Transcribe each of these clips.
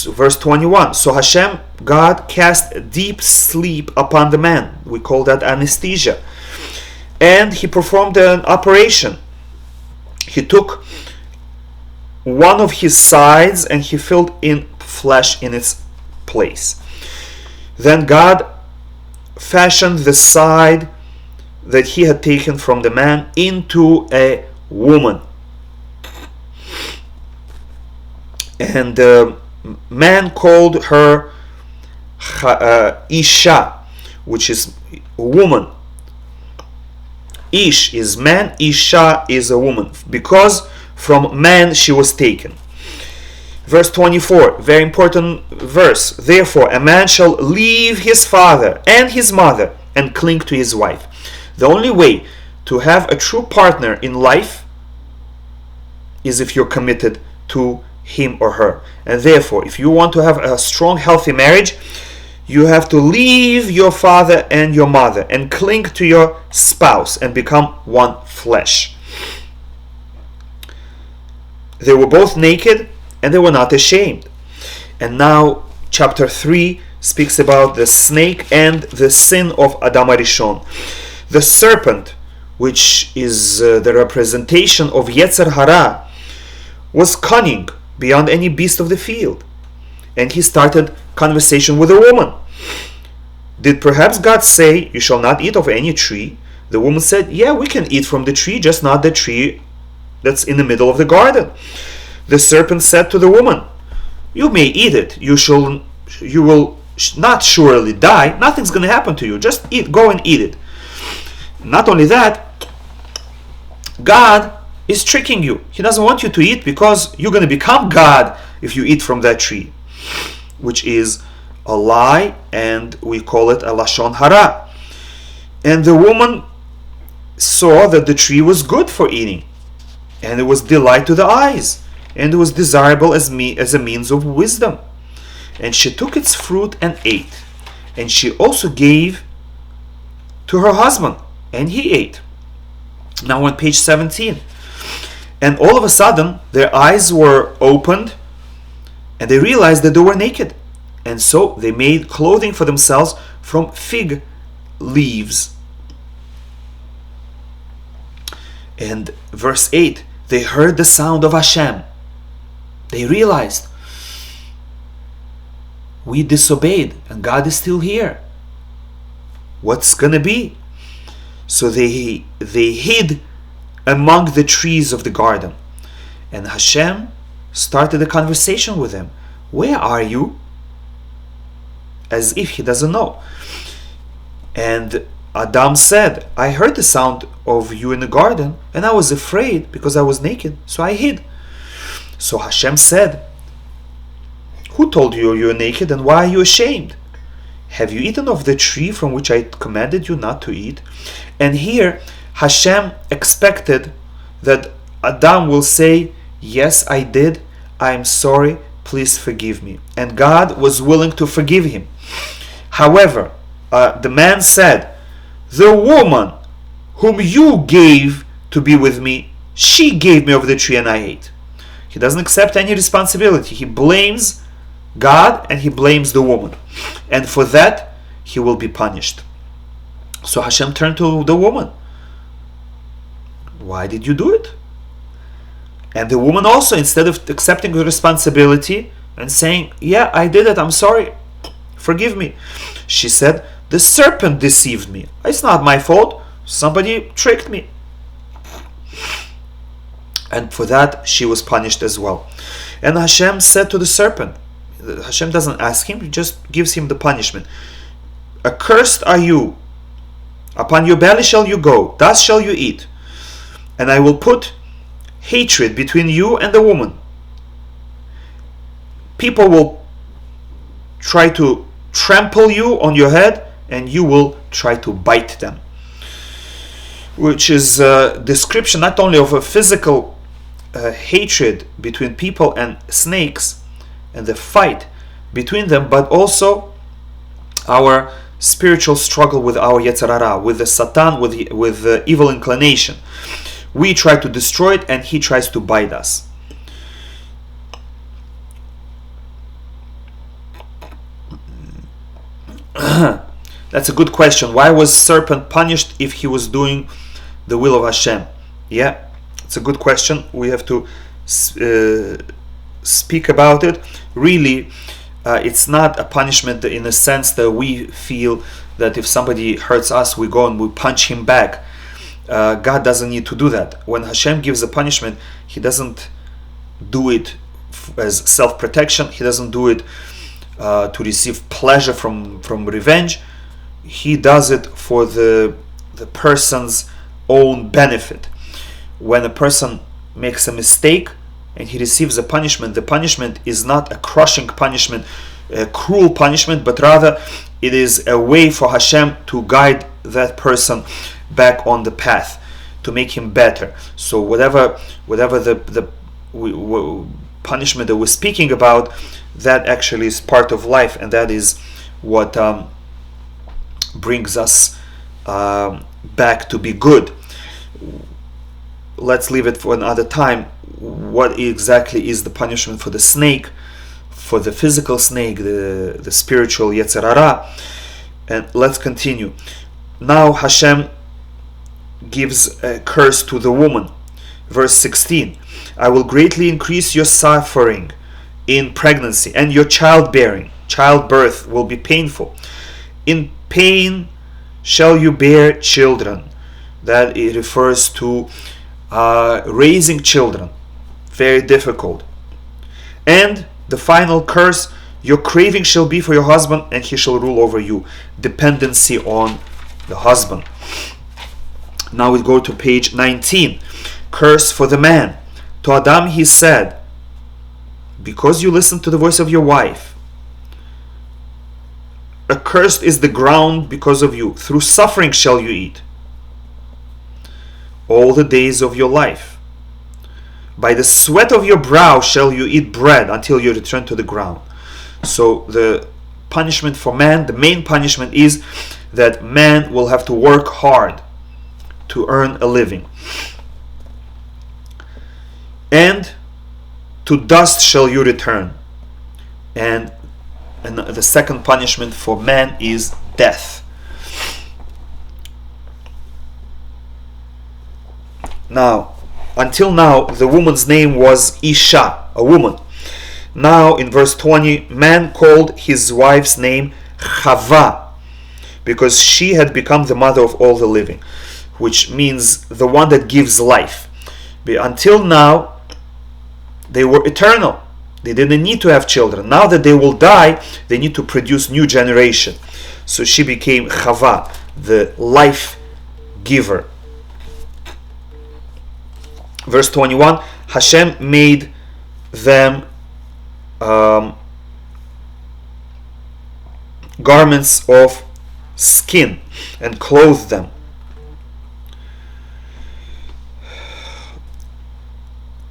verse 21. So Hashem, God, cast a deep sleep upon the man. We call that anesthesia. And he performed an operation. He took one of his sides and he filled in flesh in its place. Then God fashioned the side that he had taken from the man into a woman. And the man called her Isha, which is woman. Ish is man, Isha is a woman, because from man she was taken. Verse 24, very important verse. Therefore, a man shall leave his father and his mother and cling to his wife. The only way to have a true partner in life is if you're committed to him or her. And therefore, if you want to have a strong, healthy marriage, you have to leave your father and your mother and cling to your spouse and become one flesh. They were both naked and they were not ashamed. And now chapter 3 speaks about the snake and the sin of Adam Arishon. The serpent, which is the representation of Yetzer Hara, was cunning beyond any beast of the field. And he started conversation with a woman. Did perhaps God say, you shall not eat of any tree? The woman said, yeah, we can eat from the tree, just not the tree that's in the middle of the garden. The serpent said to the woman, you may eat it. You will not surely die. Nothing's going to happen to you. Just eat. Go and eat it. Not only that, God is tricking you. He doesn't want you to eat because you're going to become God if you eat from that tree, which is a lie, and we call it a lashon hara. And the woman saw that the tree was good for eating, and it was delight to the eyes, and it was desirable as a means of wisdom. And she took its fruit and ate, and she also gave to her husband, and he ate. Now on page 17. And all of a sudden, their eyes were opened, and they realized that they were naked. And so they made clothing for themselves from fig leaves. And verse 8, they heard the sound of Hashem. They realized, we disobeyed and God is still here. What's gonna be? So they hid among the trees of the garden. And Hashem started a conversation with them. Where are you? As if he doesn't know. And Adam said, I heard the sound of you in the garden, and I was afraid because I was naked, so I hid. So Hashem said, who told you you are naked, and why are you ashamed? Have you eaten of the tree from which I commanded you not to eat? And here Hashem expected that Adam will say, yes, I did, I am sorry, please forgive me. And God was willing to forgive him. However, the man said, the woman whom you gave to be with me, she gave me of the tree and I ate. He doesn't accept any responsibility. He blames God and he blames the woman. And for that, he will be punished. So Hashem turned to the woman. Why did you do it? And the woman also, instead of accepting the responsibility and saying, yeah, I did it, I'm sorry, forgive me, she said, the serpent deceived me. It's not my fault. Somebody tricked me. And for that, she was punished as well. And Hashem said to the serpent, Hashem doesn't ask him, he just gives him the punishment. Accursed are you. Upon your belly shall you go, thus shall you eat. And I will put hatred between you and the woman. People will try to trample you on your head, and you will try to bite them. Which is a description not only of a physical hatred between people and snakes, and the fight between them, but also our spiritual struggle with our Yetzer Hara, with the Satan, with the evil inclination. We try to destroy it, and he tries to bite us. That's a good question. Why was serpent punished if he was doing the will of Hashem? Yeah, it's a good question. We have to speak about it. Really, it's not a punishment in the sense that we feel that if somebody hurts us, we go and we punch him back. God doesn't need to do that. When Hashem gives a punishment, He doesn't do it as self-protection. He doesn't do it to receive pleasure from revenge. He does it for the person's own benefit. When a person makes a mistake and he receives a punishment, the punishment is not a crushing punishment, a cruel punishment, but rather it is a way for Hashem to guide that person back on the path, to make him better. So whatever the punishment that we're speaking about, that actually is part of life, and that is what brings us back to be good. Let's leave it for another time. What exactly is the punishment for the snake, for the physical snake, the spiritual Yetzer Hara? And let's continue. Now Hashem gives a curse to the woman. Verse 16, I will greatly increase your suffering in pregnancy, and your childbearing. Childbirth will be painful. In pain shall you bear children. That it refers to raising children. Very difficult. And the final curse, your craving shall be for your husband, and he shall rule over you. Dependency on the husband. Now we go to page 19. Curse for the man. To Adam he said, because you listened to the voice of your wife, accursed is the ground because of you. Through suffering shall you eat all the days of your life. By the sweat of your brow shall you eat bread until you return to the ground. So the punishment for man, the main punishment is that man will have to work hard to earn a living. And to dust shall you return. And the second punishment for man is death. Now, until now, the woman's name was Isha, a woman. Now, in verse 20, man called his wife's name Chava, because she had become the mother of all the living, which means the one that gives life. But until now, they were eternal. They didn't need to have children. Now that they will die, they need to produce new generation. So she became Chava, the life giver. Verse 21, Hashem made them garments of skin and clothed them.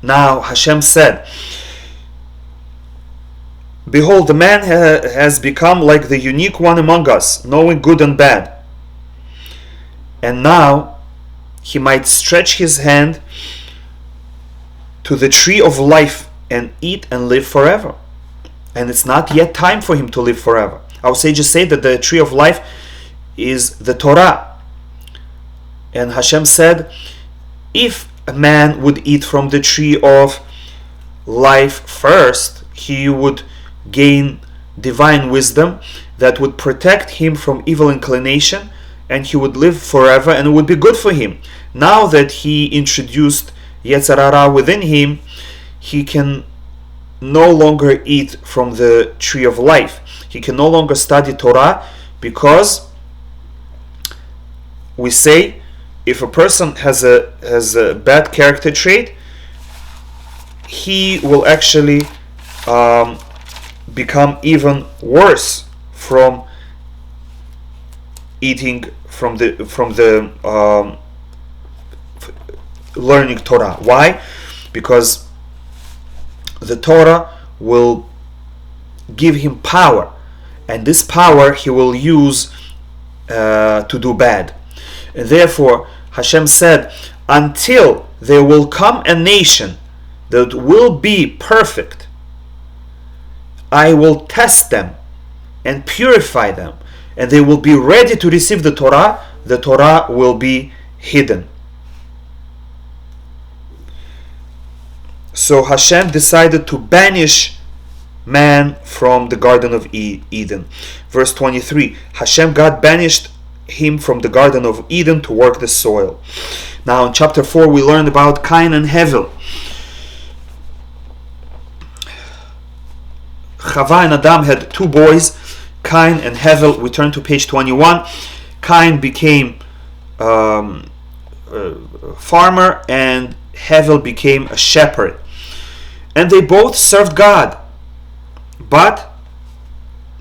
Now Hashem said, behold, the man has become like the unique one among us, knowing good and bad. And now he might stretch his hand to the tree of life and eat and live forever. And it's not yet time for him to live forever. Our sages say that the tree of life is the Torah. And Hashem said, if a man would eat from the tree of life first, he would gain divine wisdom that would protect him from evil inclination, and he would live forever, and it would be good for him. Now that he introduced Yetzer Hara within him, he can no longer eat from the tree of life. He can no longer study Torah, because we say if a person has a bad character trait, he will actually become even worse from eating from the learning Torah. Why? Because the Torah will give him power, and this power he will use to do bad. And therefore Hashem said, until there will come a nation that will be perfect, I will test them and purify them and they will be ready to receive the Torah will be hidden. So Hashem decided to banish man from the Garden of Eden. Verse 23, Hashem, God banished him from the Garden of Eden to work the soil. Now in chapter 4 we learned about Cain and Hevel. Chava and Adam had two boys, Cain and Hevel. We turn to page 21. Cain became a farmer and Hevel became a shepherd. And they both served God. But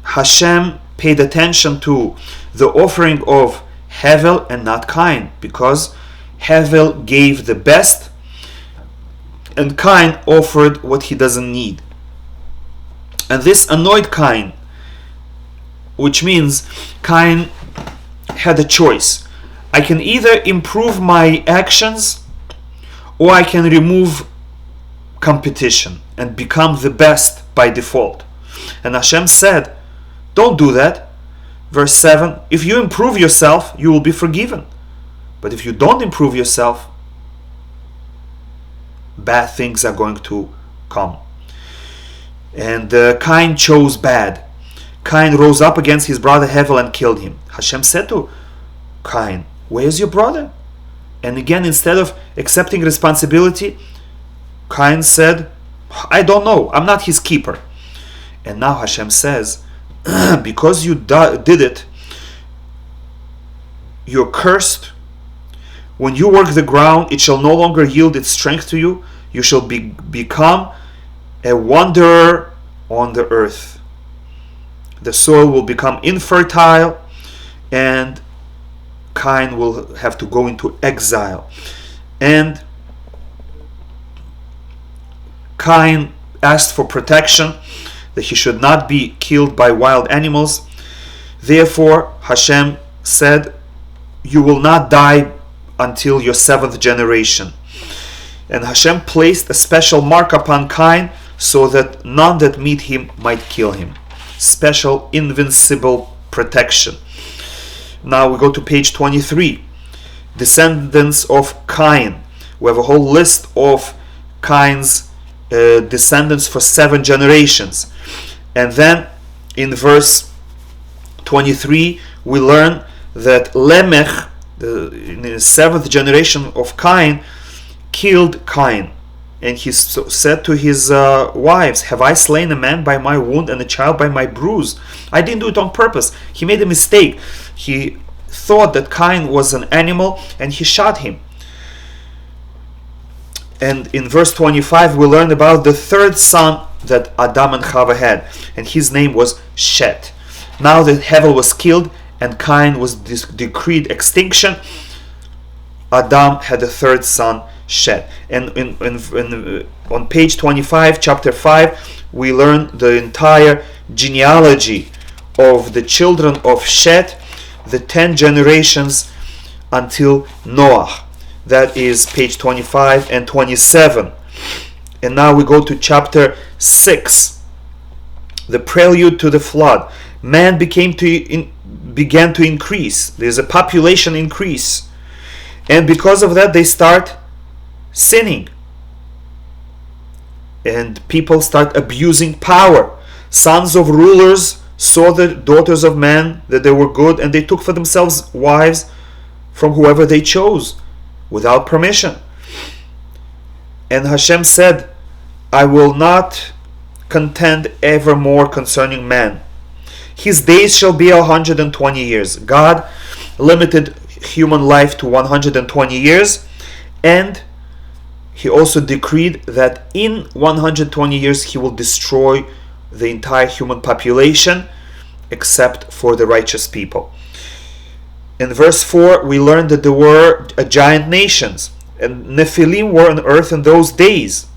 Hashem paid attention to the offering of Hevel and not Cain, because Hevel gave the best and Cain offered what he doesn't need. And this annoyed Cain, which means Cain had a choice. I can either improve my actions or I can remove competition and become the best by default. And Hashem said, don't do that. Verse 7, if you improve yourself, you will be forgiven. But if you don't improve yourself, bad things are going to come. And Cain chose bad. Cain rose up against his brother Hevel and killed him. Hashem said to Cain, where's your brother? And again, instead of accepting responsibility, Cain said, I don't know, I'm not his keeper. And now Hashem says, because you did it, you're cursed. When you work the ground, it shall no longer yield its strength to you. You shall become a wanderer on the earth. The soil will become infertile, and Cain will have to go into exile. And Cain asked for protection, that he should not be killed by wild animals. Therefore, Hashem said, you will not die until your 7th generation. And Hashem placed a special mark upon Cain, so that none that meet him might kill him. Special invincible protection. Now we go to page 23. Descendants of Cain. We have a whole list of Cain's descendants for 7 generations. And then in verse 23 we learn that Lamech, in the 7th generation of Cain, killed Cain. And he said to his wives, have I slain a man by my wound and a child by my bruise? I didn't do it on purpose. He made a mistake. He thought that Cain was an animal and he shot him. And in verse 25 we learn about the 3rd son that Adam and Chava had, and his name was Shet. Now that Hevel was killed and Cain was decreed extinction, Adam had a 3rd son, Shet. And on page 25, chapter 5, we learn the entire genealogy of the children of Shet, the 10 generations until Noah. That is page 25 and 27. And now we go to chapter 6, the prelude to the flood. Man began to increase. There's a population increase. And because of that, they start sinning. And people start abusing power. Sons of rulers saw the daughters of men, that they were good, and they took for themselves wives from whoever they chose, without permission. And Hashem said, I will not contend evermore concerning man. His days shall be 120 years. God limited human life to 120 years, and he also decreed that in 120 years he will destroy the entire human population except for the righteous people. In verse 4 we learn that there were giant nations, and Nephilim were on earth in those days.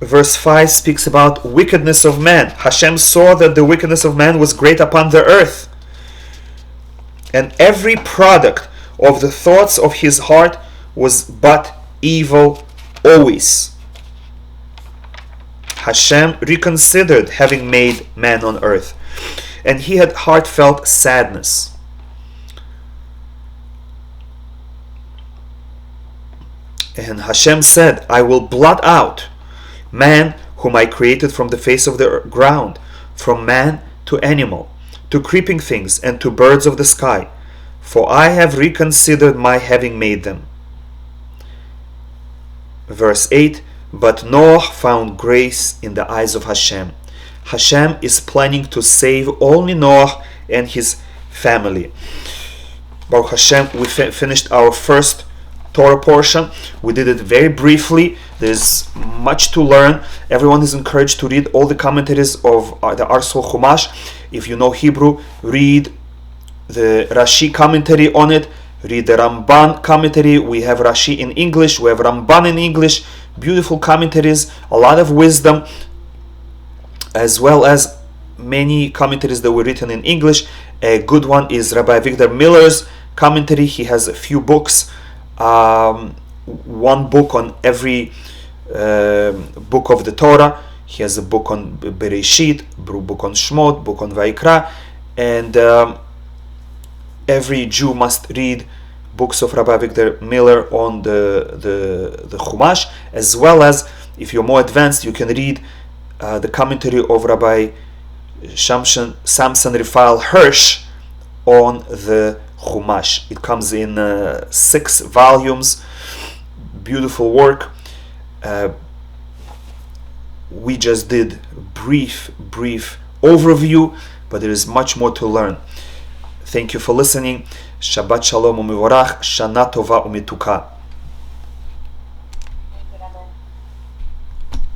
Verse 5 speaks about wickedness of man. Hashem saw that the wickedness of man was great upon the earth, and every product of the thoughts of his heart was but evil always. Hashem reconsidered having made man on earth. and he had heartfelt sadness. And Hashem said, I will blot out man whom I created from the face of the ground, from man to animal, to creeping things, and to birds of the sky, for I have reconsidered my having made them. Verse 8, but Noah found grace in the eyes of Hashem. Hashem is planning to save only Noah and his family. Baruch Hashem, we finished our first Torah portion. We did it very briefly. There's much to learn. Everyone is encouraged to read all the commentaries of the Arsal Chumash. If you know Hebrew, read the Rashi commentary on it. Read the Ramban commentary. We have Rashi in English. We have Ramban in English. Beautiful commentaries. A lot of wisdom, as well as many commentaries that were written in English. A good one is Rabbi Victor Miller's commentary. He has a few books. One book on every book of the Torah. He has a book on Bereshit, book on Shmot, book on Vaikra, and every Jew must read books of Rabbi Victor Miller on the Chumash, as well as, if you're more advanced, you can read the commentary of Rabbi Samson Raphael Hirsch on the Chumash. It comes in 6 volumes. Beautiful work. We just did brief overview, but there is much more to learn. Thank you for listening. Shabbat Shalom u'mivorach, Shana Tova u'mituka.